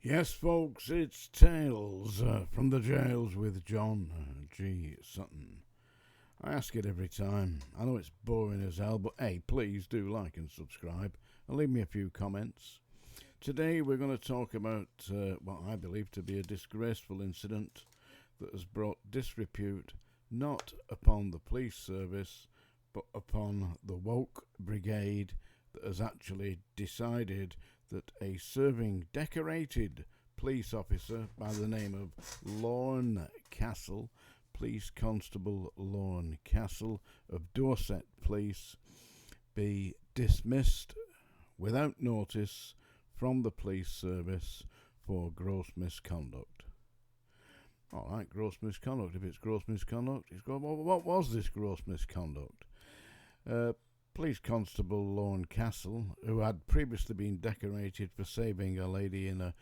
Yes, folks, it's Tales from the Jails with John G. Sutton. I ask it every time. I know it's boring as hell, but hey, please do like and subscribe and leave me a few comments. Today we're going to talk about what I believe to be a disgraceful incident that has brought disrepute not upon the police service but upon the woke brigade that has actually decided that a serving decorated police officer by the name of Lorne Castle, Police Constable Lorne Castle of Dorset Police, be dismissed without notice from the police service for gross misconduct. Alright, gross misconduct. If it's gross misconduct, what was this gross misconduct? Police Constable Lorne Castle, who had previously been decorated for saving a lady in a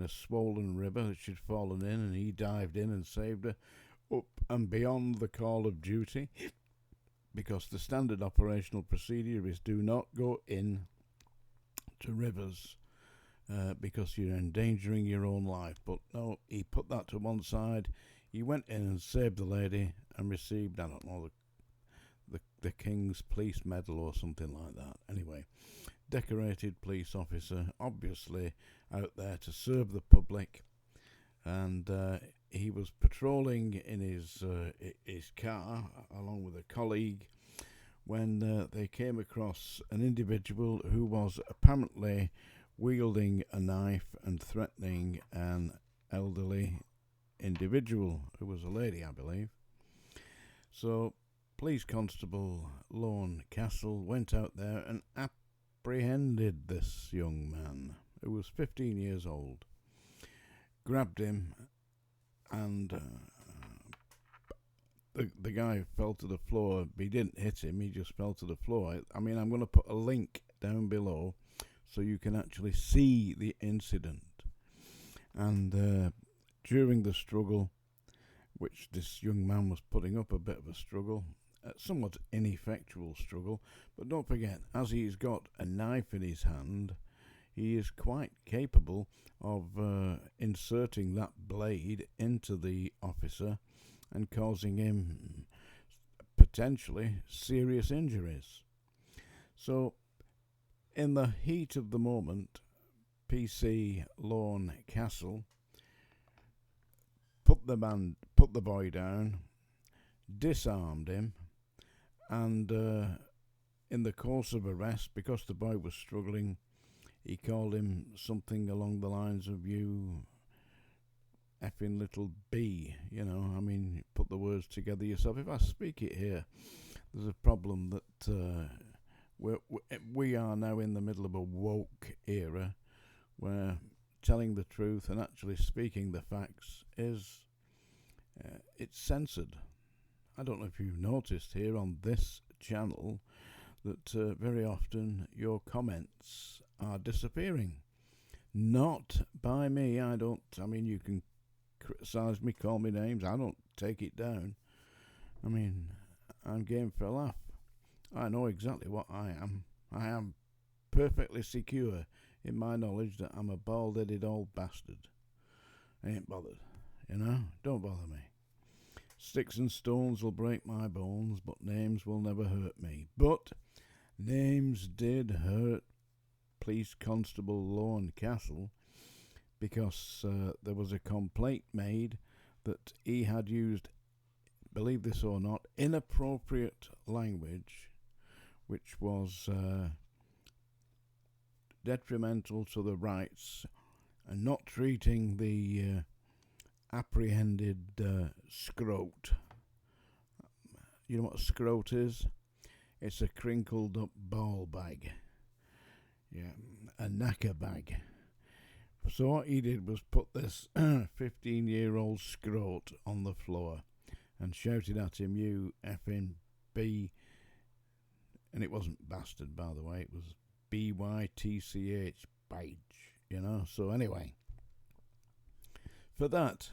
swollen river that she'd fallen in, and he dived in and saved her up and beyond the call of duty, because the standard operational procedure is do not go in to rivers because you're endangering your own life. But no, he put that to one side. He went in and saved the lady and received, I don't know, the King's Police Medal or something like that. Anyway, decorated police officer, obviously out there to serve the public, and he was patrolling in his car along with a colleague when they came across an individual who was apparently wielding a knife and threatening an elderly individual who was a lady, I believe. So Police Constable Lorne Castle went out there and apprehended this young man, who was 15 years old, grabbed him, and the guy fell to the floor. He didn't hit him, he just fell to the floor. I mean, I'm going to put a link down below so you can actually see the incident. And during the struggle, which this young man was putting up a bit of a struggle, somewhat ineffectual struggle, but don't forget, as he's got a knife in his hand, he is quite capable of inserting that blade into the officer and causing him potentially serious injuries. So, in the heat of the moment, PC Lorne Castle put the boy down, disarmed him, and in the course of arrest, because the boy was struggling, he called him something along the lines of, "You effing little B," you know. I mean, put the words together yourself. If I speak it here, there's a problem that we are now in the middle of a woke era where telling the truth and actually speaking the facts is it's censored. I don't know if you've noticed here on this channel that very often your comments are disappearing. Not by me. I mean, you can criticise me, call me names. I don't take it down. I mean, I'm game for a laugh. I know exactly what I am. I am perfectly secure in my knowledge that I'm a bald-headed old bastard. I ain't bothered, you know? Don't bother me. Sticks and stones will break my bones, but names will never hurt me. But names did hurt Police Constable Lorne Castle, because there was a complaint made that he had used, believe this or not, inappropriate language, which was detrimental to the rights and not treating the apprehended Scrote. You know what a Scrote is? It's a crinkled up ball bag. Yeah, a knacker bag. So what he did was put this 15-year-old Scrote on the floor and shouted at him, "You effing B," and it wasn't bastard, by the way, it was BYTCH, bage, you know. So anyway, for that,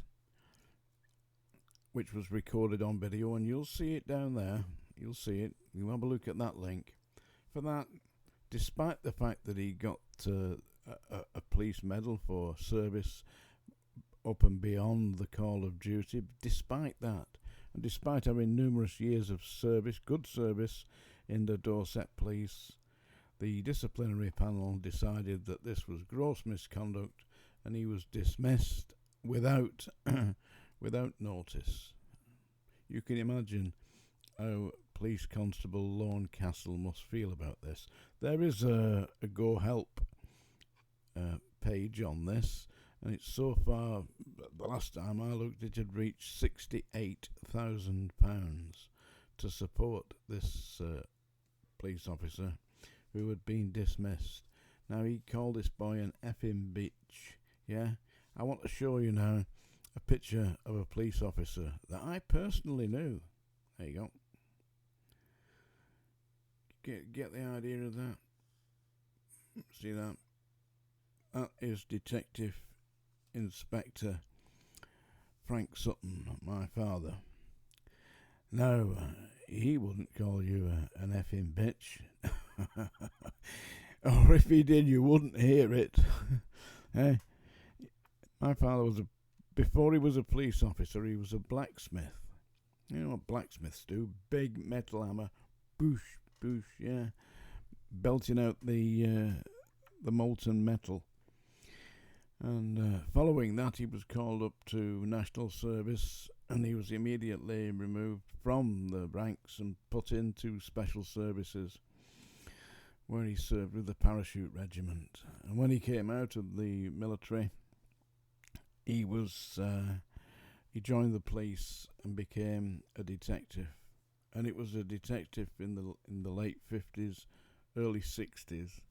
which was recorded on video, and you'll see it down there, you'll see it, you have a look at that link. For that, despite the fact that he got a police medal for service up and beyond the call of duty. Despite that, and despite having numerous years of service, good service in the Dorset Police, the disciplinary panel decided that this was gross misconduct, and he was dismissed without without notice. You can imagine how Police Constable Lorne Castle must feel about this. There is a Go Help page on this, and it's so far, the last time I looked, it had reached £68,000 to support this police officer who had been dismissed. Now, he called this boy an effing bitch, yeah? I want to show you now a picture of a police officer that I personally knew. There you go. Get the idea of that? See that? That is Detective Inspector Frank Sutton, my father. Now, he wouldn't call you an effing bitch. Or if he did, you wouldn't hear it. Hey, my father was before he was a police officer, he was a blacksmith. You know what blacksmiths do? Big metal hammer, boosh, boosh, yeah, belting out the molten metal. And following that, he was called up to national service, and he was immediately removed from the ranks and put into special services, where he served with the parachute regiment. And when he came out of the military, he joined the police and became a detective. And it was a detective in the late 50s, early 60s,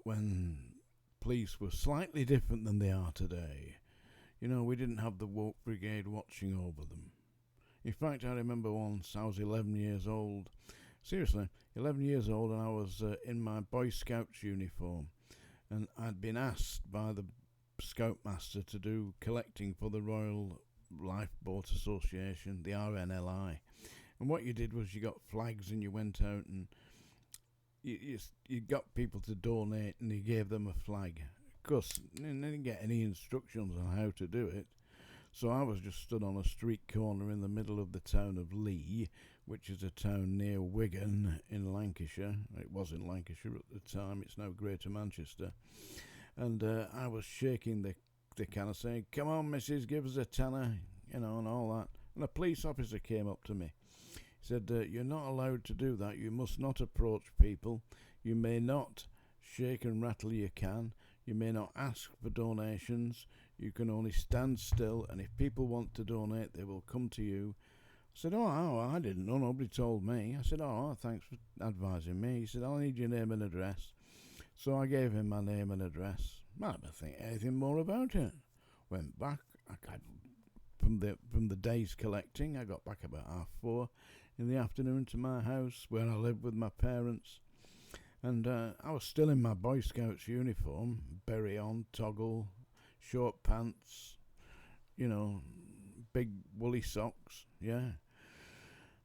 when police were slightly different than they are today. You know, we didn't have the woke brigade watching over them. In fact, I remember once I was 11 years old. Seriously, 11 years old, and I was in my Boy Scouts uniform, and I'd been asked by the Scoutmaster to do collecting for the Royal Lifeboat Association, the RNLI. And what you did was you got flags and you went out and you got people to donate, and you gave them a flag. Of course, they didn't get any instructions on how to do it. So I was just stood on a street corner in the middle of the town of Lee, which is a town near Wigan in Lancashire. It was in Lancashire at the time. It's now Greater Manchester. And I was shaking the can of saying, "Come on, missus, give us a tenner," you know, and all that. And a police officer came up to me. He said, "You're not allowed to do that. You must not approach people. You may not shake and rattle your can. You may not ask for donations. You can only stand still, and if people want to donate, they will come to you." I said, oh, I didn't know. Nobody told me. I said, "Oh, thanks for advising me." He said, "I'll need your name and address." So I gave him my name and address. I don't think anything more about it. Went back. From the day's collecting, I got back about 4:30 in the afternoon to my house where I lived with my parents. And I was still in my Boy Scouts uniform, beret on, toggle, short pants, you know, big woolly socks, yeah.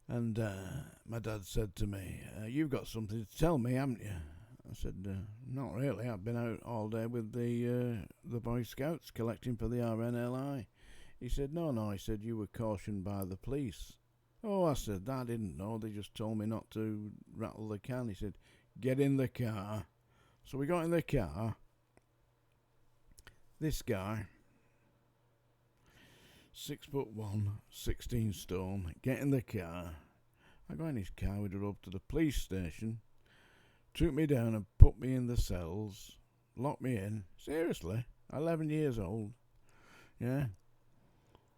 And my dad said to me, "You've got something to tell me, haven't you?" I said, "Not really. I've been out all day with the Boy Scouts collecting for the RNLI." He said, No. He said, "You were cautioned by the police." "Oh," I said, "I didn't know. They just told me not to rattle the can." He said, "Get in the car." So we got in the car. This guy, 6'1", 16 stone, get in the car. I got in his car. We drove to the police station. Took me down and put me in the cells. Locked me in. Seriously, 11 years old. Yeah.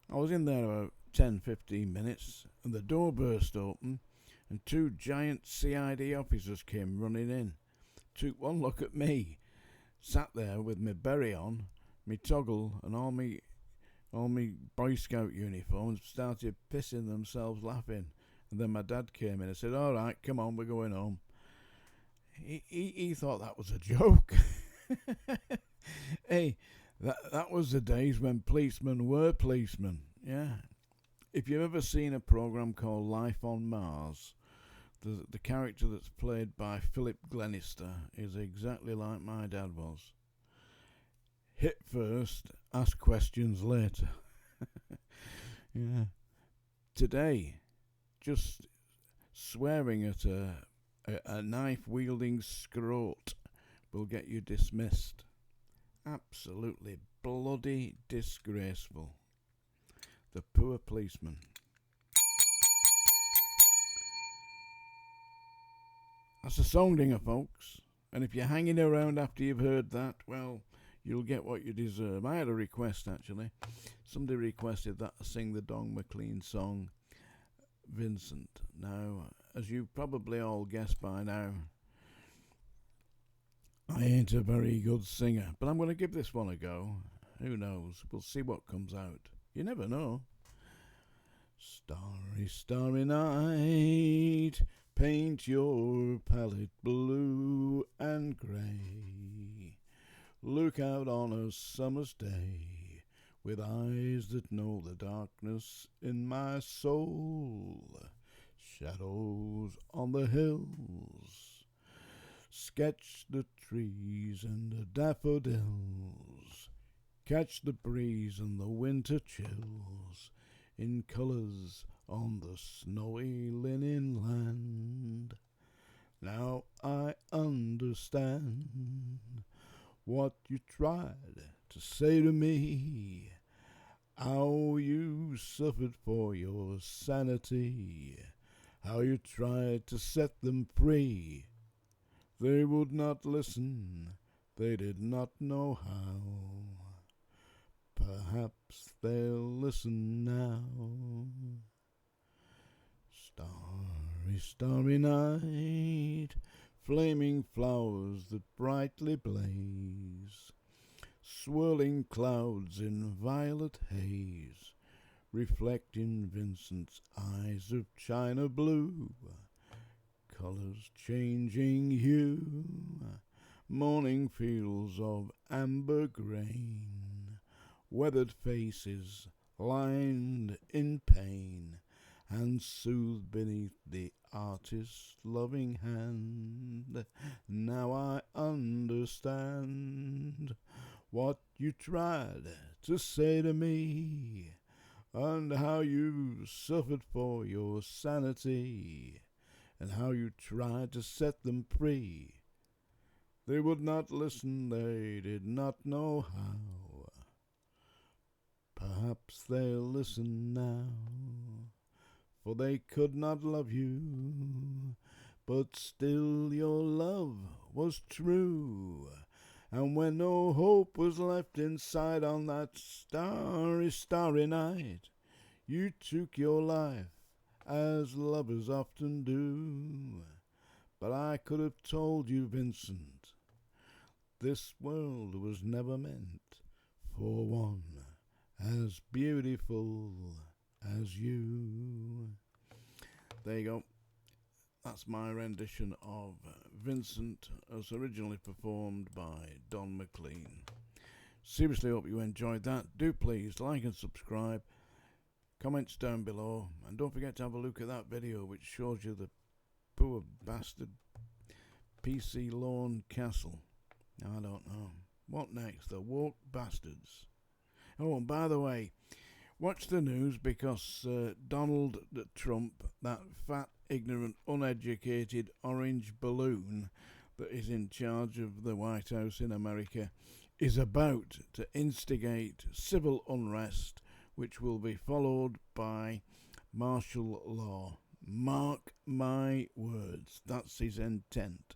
I was in there about 10-15 minutes, and the door burst open, and 2 giant CID officers came running in. Took one look at me. Sat there with my beret on, me toggle, and all me Boy Scout uniforms, started pissing themselves laughing. And then my dad came in and said, "All right, come on, we're going home." He thought that was a joke. Hey, that was the days when policemen were policemen, yeah. If you've ever seen a program called Life on Mars, The character that's played by Philip Glenister is exactly like my dad was. Hit first, ask questions later. Yeah. Today, just swearing at a knife-wielding scrote will get you dismissed. Absolutely bloody disgraceful. The poor policeman. That's a song dinger, folks. And if you're hanging around after you've heard that, well, you'll get what you deserve. I had a request, actually. Somebody requested that I sing the Don McLean song, Vincent. Now, as you've probably all guessed by now, I ain't a very good singer, but I'm going to give this one a go. Who knows? We'll see what comes out. You never know. Starry, starry night, paint your palette blue and grey. Look out on a summer's day with eyes that know the darkness in my soul. Shadows on the hills, sketch the trees and the daffodils, catch the breeze and the winter chills in colours on the snowy linen land. Now I understand what you tried to say to me, how you suffered for your sanity, how you tried to set them free. They would not listen, they did not know how. Perhaps they'll listen now. Starry, starry night, flaming flowers that brightly blaze, swirling clouds in violet haze, reflecting Vincent's eyes of china blue, colours changing hue, morning fields of amber grain, weathered faces lined in pain, and soothed beneath the artist's loving hand. Now I understand what you tried to say to me, and how you suffered for your sanity, and how you tried to set them free. They would not listen, they did not know how. Perhaps they'll listen now, for they could not love you, but still your love was true. And when no hope was left inside on that starry, starry night, you took your life, as lovers often do. But I could have told you, Vincent, this world was never meant for one as beautiful as you. There you go. That's my rendition of Vincent as originally performed by Don McLean. Seriously hope you enjoyed that. Do please like and subscribe. Comments down below. And don't forget to have a look at that video which shows you the poor bastard PC Lawn Castle. I don't know. What next? The woke bastards. Oh, and by the way, watch the news because Donald Trump, that fat, ignorant, uneducated orange balloon that is in charge of the White House in America, is about to instigate civil unrest, which will be followed by martial law. Mark my words, that's his intent.